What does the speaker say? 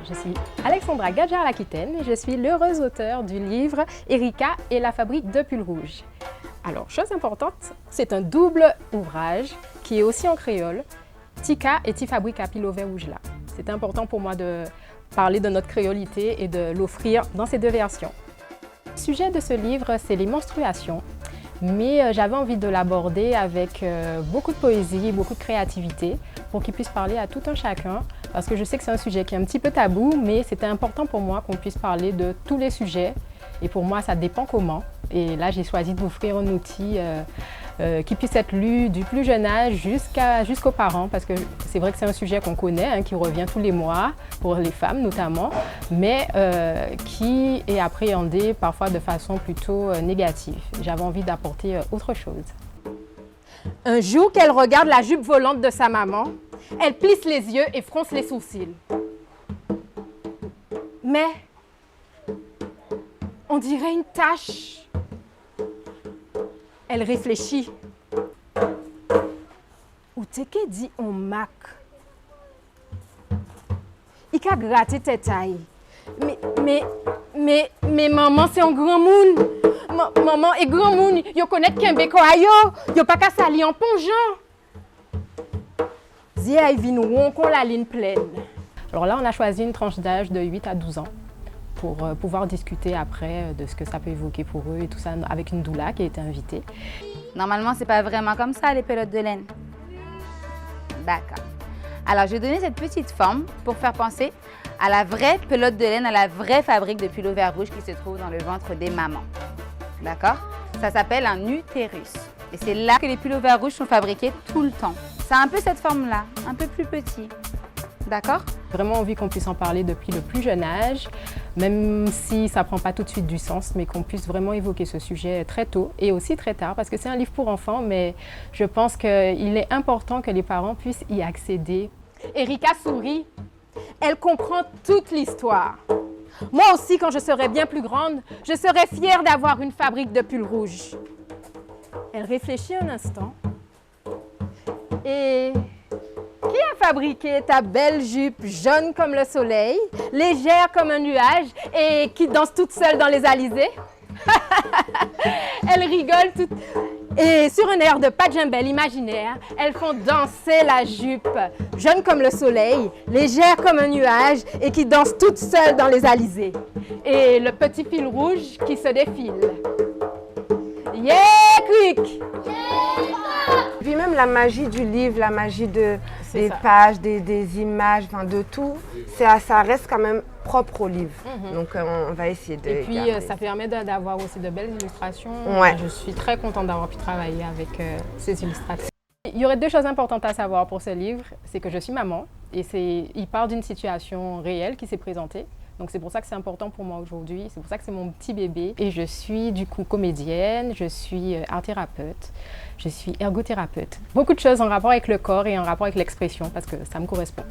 Je suis Alexandra Gadjar-Lakitaine et je suis l'heureuse auteure du livre Erika et la fabrique de pulls rouges. Alors, chose importante, c'est un double ouvrage qui est aussi en créole, Tika et Ti fabrique à pilo vert rouge là. C'est important pour moi de parler de notre créolité et de l'offrir dans ces deux versions. Le sujet de ce livre, c'est les menstruations, mais j'avais envie de l'aborder avec beaucoup de poésie, beaucoup de créativité, pour qu'il puisse parler à tout un chacun, parce que je sais que c'est un sujet qui est un petit peu tabou, mais c'était important pour moi qu'on puisse parler de tous les sujets, et pour moi, ça dépend comment. Et là, j'ai choisi de vous offrir un outil qui puisse être lu du plus jeune âge jusqu'aux parents, parce que c'est vrai que c'est un sujet qu'on connaît, hein, qui revient tous les mois, pour les femmes notamment, mais qui est appréhendé parfois de façon plutôt négative. J'avais envie d'apporter autre chose. Un jour qu'elle regarde la jupe volante de sa maman, elle plisse les yeux et fronce les sourcils. Mais on dirait une tache. Elle réfléchit. Ou t'es que dit on mac? Il a gratté tes tailles. Mais maman, c'est un grand monde. Maman est grand monde. Yo connaît Kembe ko ayo. Yo pas qu'à sali en pongeant. Zia vin rond qu'on la ligne pleine. Alors là, on a choisi une tranche d'âge de 8 à 12 ans pour pouvoir discuter après de ce que ça peut évoquer pour eux et tout ça avec une doula qui a été invitée. Normalement, c'est pas vraiment comme ça, les pelotes de laine. D'accord. Alors, je vais donner cette petite forme pour faire penser à la vraie pelote de laine, à la vraie fabrique de pulls vert rouge qui se trouve dans le ventre des mamans. D'accord? Ça s'appelle un utérus. Et c'est là que les pulls vert rouges sont fabriqués tout le temps. Ça a un peu cette forme-là, un peu plus petit. D'accord? Vraiment envie qu'on puisse en parler depuis le plus jeune âge, même si ça ne prend pas tout de suite du sens, mais qu'on puisse vraiment évoquer ce sujet très tôt et aussi très tard, parce que c'est un livre pour enfants, mais je pense qu'il est important que les parents puissent y accéder. Erika sourit, elle comprend toute l'histoire. Moi aussi, quand je serai bien plus grande, je serai fière d'avoir une fabrique de pulls rouges. Elle réfléchit un instant. Et qui a fabriqué ta belle jupe jaune comme le soleil, légère comme un nuage et qui danse toute seule dans les alizés? Elle rigole toute... Et sur un air de Pajambel imaginaire, elles font danser la jupe jaune comme le soleil, légère comme un nuage et qui danse toute seule dans les alizés. Et le petit fil rouge qui se défile. Yeah, quick! Puis même la magie du livre, la magie des pages, des images, enfin de tout, ça reste quand même propre au livre. Donc on va essayer de... Et puis ça permet d'avoir aussi de belles illustrations. Ouais. Je suis très contente d'avoir pu travailler avec ces illustrations. Il y aurait deux choses importantes à savoir pour ce livre, c'est que je suis maman et il part d'une situation réelle qui s'est présentée. Donc c'est pour ça que c'est important pour moi aujourd'hui, c'est pour ça que c'est mon petit bébé. Et je suis du coup comédienne, je suis art-thérapeute, je suis ergothérapeute. Beaucoup de choses en rapport avec le corps et en rapport avec l'expression parce que ça me correspond.